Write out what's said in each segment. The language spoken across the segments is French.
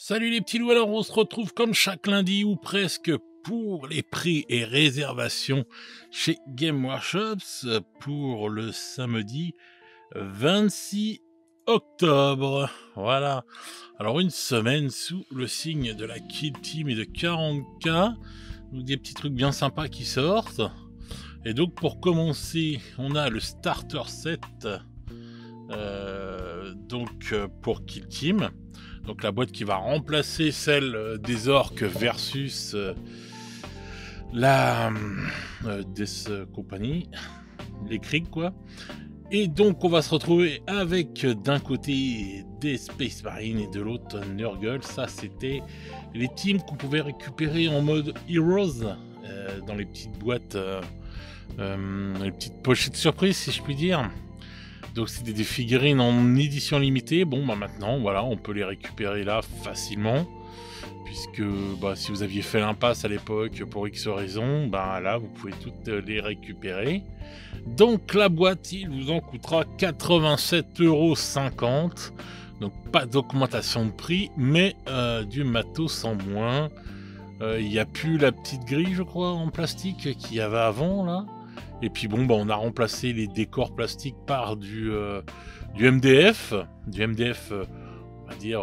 Salut les petits loups, alors on se retrouve comme chaque lundi ou presque pour les prix et réservations chez Game Workshops pour le samedi 26 octobre. Voilà, alors une semaine sous le signe de la Kill Team et de 40K, donc des petits trucs bien sympas qui sortent. Et donc pour commencer, on a le Starter Set pour Kill Team. Donc la boîte qui va remplacer celle des orques versus la Death Company, les Krieg quoi. Et donc on va se retrouver avec d'un côté des Space Marines et de l'autre Nurgle. Ça c'était les teams qu'on pouvait récupérer en mode Heroes dans les petites boîtes, les petites pochettes surprises si je puis dire. Donc c'était des figurines en édition limitée. Bon bah maintenant voilà, on peut les récupérer là facilement. Puisque si vous aviez fait l'impasse à l'époque pour X raisons, là vous pouvez toutes les récupérer. Donc la boîte il vous en coûtera 87,50 €. Donc pas d'augmentation de prix, mais du matos en moins. Il n'y a plus la petite grille je crois en plastique qu'il y avait avant là. Et puis on a remplacé les décors plastiques par du MDF, on va dire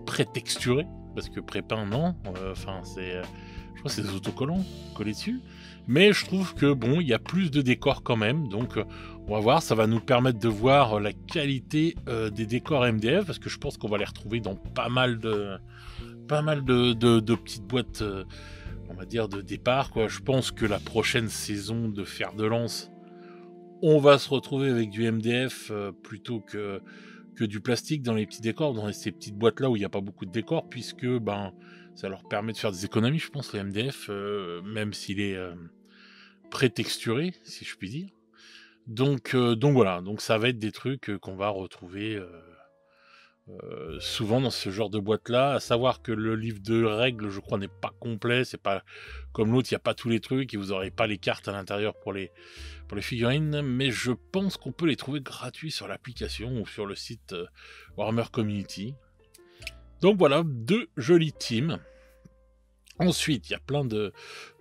pré-texturé, parce que pré-peint non, je crois que c'est des autocollants collés dessus. Mais je trouve que il y a plus de décors quand même, donc on va voir, ça va nous permettre de voir la qualité des décors MDF, parce que je pense qu'on va les retrouver dans pas mal de petites boîtes. On va dire de départ quoi. Je pense que la prochaine saison de Fer de Lance, on va se retrouver avec du MDF plutôt que du plastique dans les petits décors, dans ces petites boîtes là où il n'y a pas beaucoup de décors, puisque ça leur permet de faire des économies, je pense, le MDF, même s'il est pré-texturé, si je puis dire. Donc voilà, donc ça va être des trucs qu'on va retrouver souvent dans ce genre de boîte là, à savoir que le livre de règles je crois n'est pas complet, c'est pas comme l'autre, il n'y a pas tous les trucs et vous n'aurez pas les cartes à l'intérieur pour les figurines, mais je pense qu'on peut les trouver gratuits sur l'application ou sur le site Warhammer Community. Donc voilà, deux jolies teams. Ensuite il y a plein de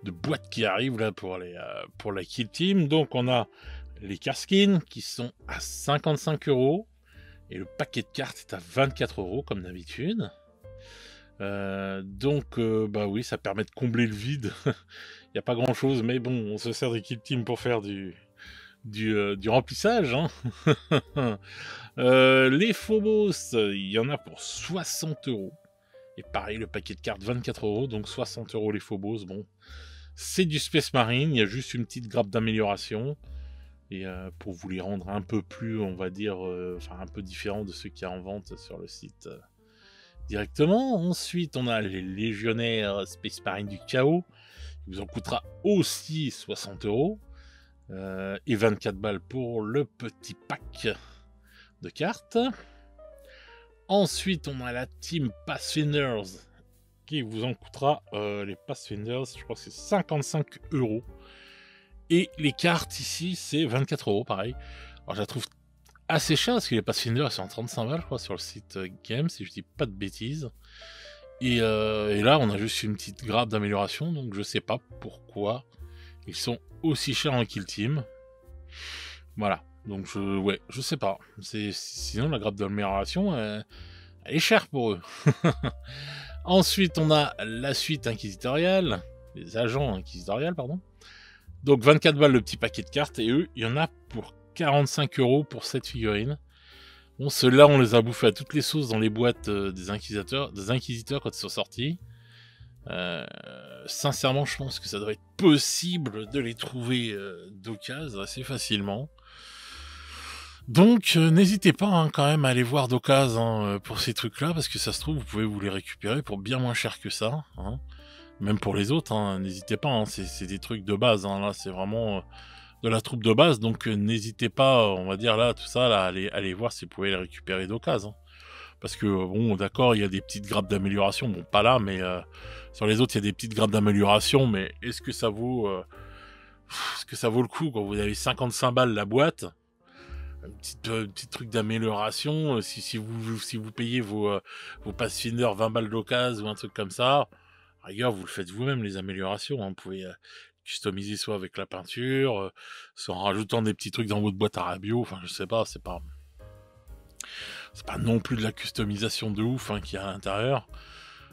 boîtes qui arrivent là pour la Kill Team. Donc on a les Carskins qui sont à 55 €. Et le paquet de cartes est à 24 € comme d'habitude. Oui, ça permet de combler le vide. Il n'y a pas grand chose, mais bon, on se sert des Kill Team pour faire du remplissage. Hein. Les Phobos, il y en a pour 60 €. Et pareil, le paquet de cartes 24 €, donc 60 € les Phobos. Bon, c'est du Space Marine, il y a juste une petite grappe d'amélioration. Et pour vous les rendre un peu plus, on va dire, un peu différents de ceux qu'il y a en vente sur le site directement. Ensuite, on a les Légionnaires Space Marine du Chaos, qui vous en coûtera aussi 60 € et 24 balles pour le petit pack de cartes. Ensuite, on a la Team Pathfinders, qui vous en coûtera, les Pathfinders, je crois que c'est 55 €. Et les cartes ici, c'est 24 €, pareil. Alors je la trouve assez chère, parce que les Pathfinder, elles sont en 35 balles, je crois, sur le site Game, si je dis pas de bêtises. Et là, on a juste une petite grappe d'amélioration, donc je sais pas pourquoi ils sont aussi chers en Kill Team. Voilà, donc je sais pas. Sinon, la grappe d'amélioration, elle est chère pour eux. Ensuite, on a la suite inquisitoriale, les agents inquisitoriales, pardon. Donc 24 balles le petit paquet de cartes, et eux, il y en a pour 45 € pour cette figurine. Bon, ceux-là, on les a bouffés à toutes les sauces dans les boîtes des inquisiteurs quand ils sont sortis. Sincèrement, je pense que ça doit être possible de les trouver d'occasion assez facilement. Donc n'hésitez pas quand même à aller voir d'occasion pour ces trucs-là, parce que ça se trouve, vous pouvez vous les récupérer pour bien moins cher que ça. Hein. Même pour les autres, n'hésitez pas, c'est des trucs de base, là c'est vraiment de la troupe de base, donc n'hésitez pas, on va dire là, tout ça, là, allez voir si vous pouvez les récupérer d'occasion. Parce que, bon, d'accord, il y a des petites grappes d'amélioration, bon, pas là, mais sur les autres, il y a des petites grappes d'amélioration, mais est-ce que ça vaut le coup quand vous avez 55 balles la boîte? petit truc d'amélioration. Si vous payez vos Pathfinder 20 balles d'occasion ou un truc comme ça, à rigueur, vous le faites vous-même, les améliorations. Hein. Vous pouvez customiser soit avec la peinture, soit en rajoutant des petits trucs dans votre boîte à rabio. Enfin, je sais pas, c'est pas non plus de la customisation de ouf hein, qu'il y a à l'intérieur.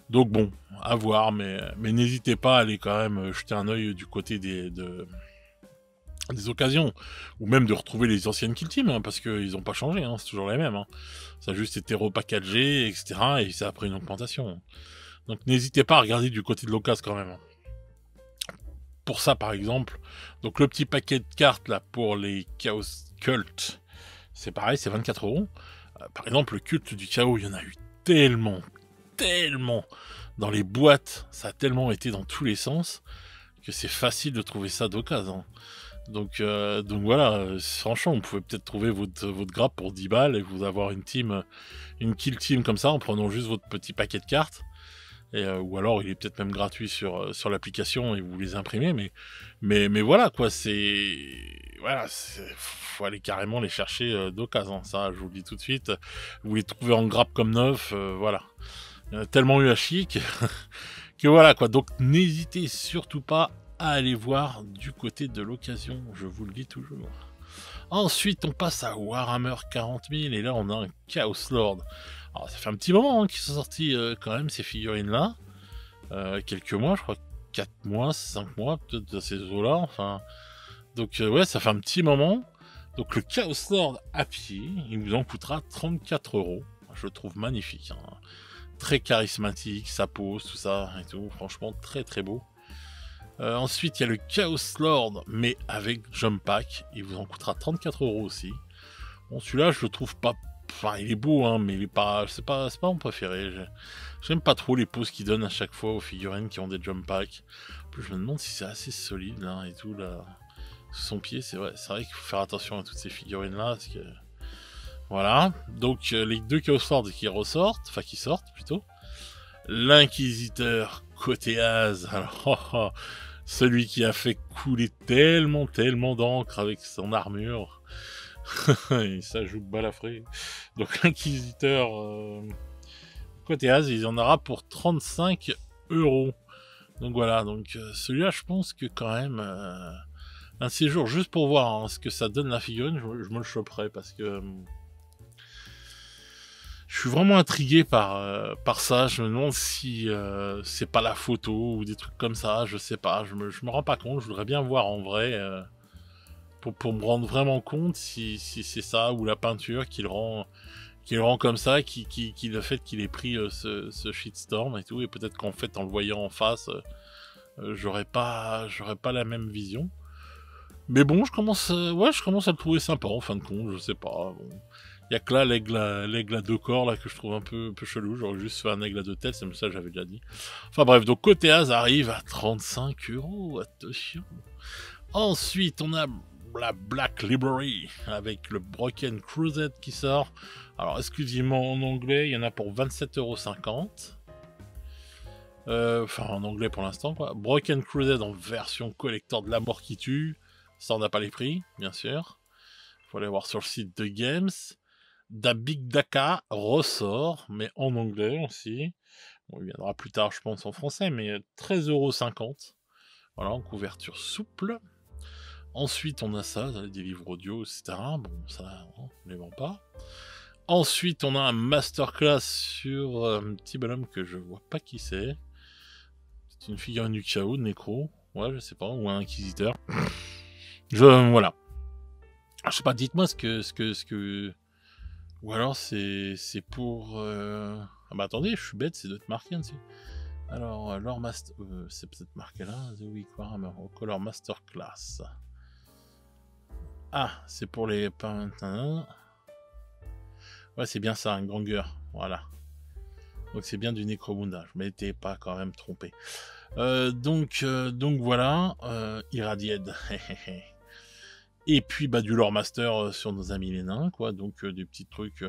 Donc bon, à voir, mais n'hésitez pas à aller quand même jeter un œil du côté des occasions, ou même de retrouver les anciennes Kill Team, hein, parce qu'ils n'ont pas changé, hein, c'est toujours les mêmes. Hein. Ça a juste été repackagé, etc., et ça a pris une augmentation. Donc n'hésitez pas à regarder du côté de l'occasion quand même. Hein. Pour ça, par exemple, donc le petit paquet de cartes là pour les Chaos Cult, c'est pareil, c'est 24 €. Par exemple, le culte du chaos, il y en a eu tellement dans les boîtes, ça a tellement été dans tous les sens que c'est facile de trouver ça d'occasion. Donc voilà, franchement, vous pouvez peut-être trouver votre grappe pour 10 balles et vous avoir une kill team comme ça en prenant juste votre petit paquet de cartes. Ou alors il est peut-être même gratuit sur l'application et vous les imprimez, mais voilà quoi, faut aller carrément les chercher d'occasion, ça je vous le dis tout de suite. Vous les trouvez en grappe comme neuf, voilà. Il y en a tellement eu à chier que voilà quoi, donc n'hésitez surtout pas à aller voir du côté de l'occasion, je vous le dis toujours. Ensuite on passe à Warhammer 40 000 et là on a un Chaos Lord. Alors ça fait un petit moment hein, qu'ils sont sortis quand même ces figurines là, quelques mois, je crois 4 mois, 5 mois peut-être de ces eaux là, enfin. Donc ouais, ça fait un petit moment. Donc le Chaos Lord à pied, il vous en coûtera 34 €. Je le trouve magnifique, hein. Très charismatique, sa pose, tout ça et tout, franchement très très beau. Ensuite il y a le Chaos Lord mais avec Jump Pack, il vous en coûtera 34 € aussi. Bon celui-là je le trouve pas, enfin il est beau hein, mais il est pas, c'est pas mon préféré. J'aime pas trop les poses qu'il donne à chaque fois aux figurines qui ont des Jump Pack. En plus je me demande si c'est assez solide là et tout là. Son pied, c'est vrai qu'il faut faire attention à toutes ces figurines là parce que voilà. Donc les deux Chaos Lords qui ressortent, enfin qui sortent plutôt. L'inquisiteur côté Az, alors celui qui a fait couler tellement d'encre avec son armure. Et ça joue balafré. Donc l'inquisiteur côté Az, il en aura pour 35 €. Donc voilà, donc celui-là je pense que quand même un séjour juste pour voir hein, ce que ça donne la figurine, je me le choperai parce que je suis vraiment intrigué par ça. Je me demande si c'est pas la photo ou des trucs comme ça, je sais pas, je me rends pas compte, je voudrais bien voir en vrai pour me rendre vraiment compte si c'est ça ou la peinture qui le rend comme ça, qui le fait qu'il ait pris ce shitstorm et tout, et peut-être qu'en fait en le voyant en face j'aurais pas la même vision. Mais bon, je commence à le trouver sympa en fin de compte, je sais pas. Bon. Il y a que là l'aigle à deux corps là que je trouve un peu chelou, j'aurais juste fait un aigle à deux têtes, c'est ça j'avais déjà dit. Enfin bref, donc côté Az arrive à 35 €, attention. Ensuite, on a la Black Library avec le Broken Crusade qui sort. Alors exclusivement en anglais, il y en a pour 27,50 €. Enfin en anglais pour l'instant quoi. Broken Crusade en version collector de la mort qui tue. Ça, on n'a pas les prix, bien sûr. Il faut aller voir sur le site de Games. Da Big Daka ressort, mais en anglais aussi. Bon, il viendra plus tard, je pense, en français, mais 13,50 €. Voilà, en couverture souple. Ensuite, on a ça, des livres audio, etc. Bon, ça, on ne les vend pas. Ensuite, on a un masterclass sur un petit bonhomme que je vois pas qui c'est. C'est une figurine du chaos, Necro. Ouais, je sais pas, ou un inquisiteur. Voilà. Je sais pas, dites-moi ce que... Ou alors c'est pour... Ah bah attendez, je suis bête, c'est d'autres marqué dessus. Alors, leur master... c'est peut-être marqué là, The Week Warhammer Color Masterclass. Ah, c'est pour les... Ouais, c'est bien ça, un Granger, voilà. Donc c'est bien du Necromunda, je m'étais pas quand même trompé. Donc voilà, Irradied. Et puis bah du lore master sur nos amis les nains, quoi. Donc des petits trucs,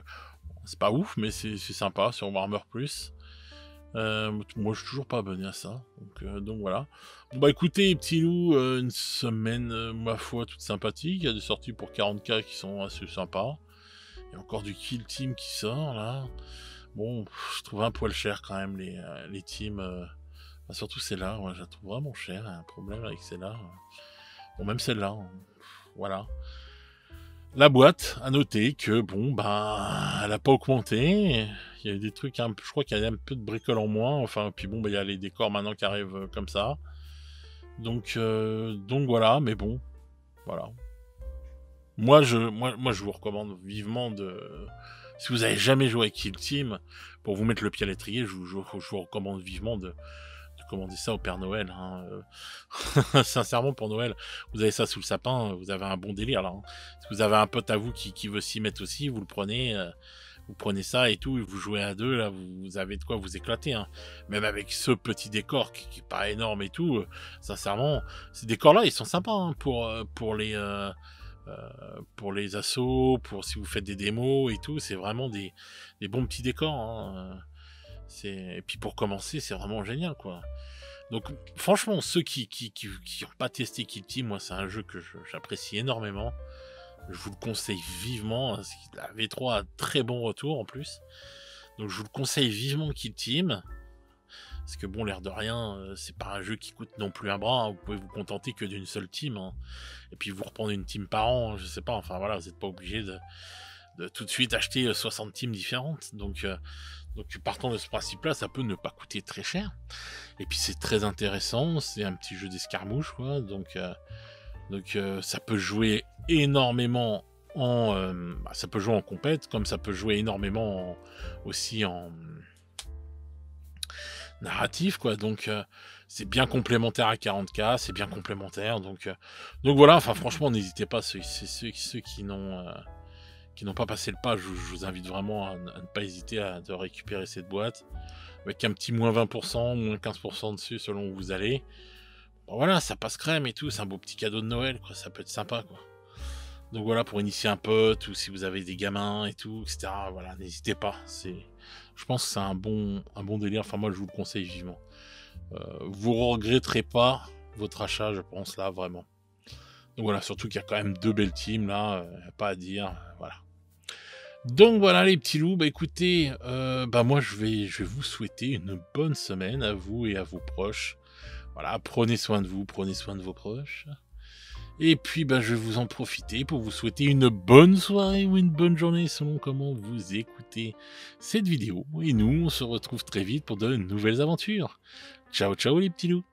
c'est pas ouf, mais c'est sympa sur Warhammer Plus. Moi, je suis toujours pas abonné à ça. Donc voilà. Bon, bah écoutez, petit loup, une semaine, ma foi, toute sympathique. Il y a des sorties pour 40K qui sont assez sympas. Il y a encore du Kill Team qui sort, là. Bon, je trouve un poil cher quand même, les teams. Bah, surtout celle-là, ouais, je la trouve vraiment chère. Il y a un problème avec celle-là. Bon, même celle-là. Voilà. La boîte, à noter que, bon, bah, elle a pas augmenté. Il y a des trucs, je crois qu'il y a un peu de bricole en moins. Enfin, puis bon, bah, il y a les décors maintenant qui arrivent comme ça. Donc voilà, mais bon, voilà. Moi, je vous recommande vivement de... Si vous avez jamais joué avec Kill Team, pour vous mettre le pied à l'étrier, je vous recommande vivement de commander ça au Père Noël. Hein. Sincèrement, pour Noël, vous avez ça sous le sapin, vous avez un bon délire là. Hein. Si vous avez un pote à vous qui veut s'y mettre aussi, vous le prenez, vous prenez ça et tout, et vous jouez à deux, là, vous avez de quoi vous éclater. Hein. Même avec ce petit décor qui est pas énorme et tout, sincèrement, ces décors-là, ils sont sympas hein, pour les assos, pour si vous faites des démos et tout, c'est vraiment des bons petits décors. Hein. Et puis pour commencer, c'est vraiment génial, quoi. Donc franchement, ceux qui ont pas testé Kill Team, moi c'est un jeu que j'apprécie énormément. Je vous le conseille vivement. La V3 a très bon retour en plus. Donc je vous le conseille vivement Kill Team. Parce que bon, l'air de rien, c'est pas un jeu qui coûte non plus un bras. Hein. Vous pouvez vous contenter que d'une seule team. Hein. Et puis vous reprendre une team par an, je sais pas. Enfin voilà, vous n'êtes pas obligé de tout de suite acheter 60 teams différentes. Donc partant de ce principe-là, ça peut ne pas coûter très cher. Et puis c'est très intéressant. C'est un petit jeu d'escarmouche, quoi. Donc ça peut jouer énormément ça peut jouer en compète, comme ça peut jouer énormément aussi en narratif, quoi. Donc c'est bien complémentaire à 40K, c'est bien complémentaire. Donc voilà, enfin franchement, n'hésitez pas, ceux qui n'ont pas passé le pas, je vous invite vraiment à ne pas hésiter à récupérer cette boîte, avec un petit moins 20%, moins 15% dessus selon où vous allez. Bon, voilà, ça passe crème et tout, c'est un beau petit cadeau de Noël, quoi, ça peut être sympa, quoi. Donc voilà, pour initier un pote, ou si vous avez des gamins et tout, etc. Voilà, n'hésitez pas. Je pense que c'est un bon délire. Enfin, moi, je vous le conseille vivement. Vous regretterez pas votre achat, je pense, là, vraiment. Donc voilà, surtout qu'il y a quand même deux belles teams, là, pas à dire, voilà. Donc voilà, les petits loups, bah écoutez, moi, je vais vous souhaiter une bonne semaine à vous et à vos proches. Voilà, prenez soin de vous, prenez soin de vos proches. Et puis, je vais vous en profiter pour vous souhaiter une bonne soirée ou une bonne journée selon comment vous écoutez cette vidéo. Et nous, on se retrouve très vite pour de nouvelles aventures. Ciao, ciao les petits loups!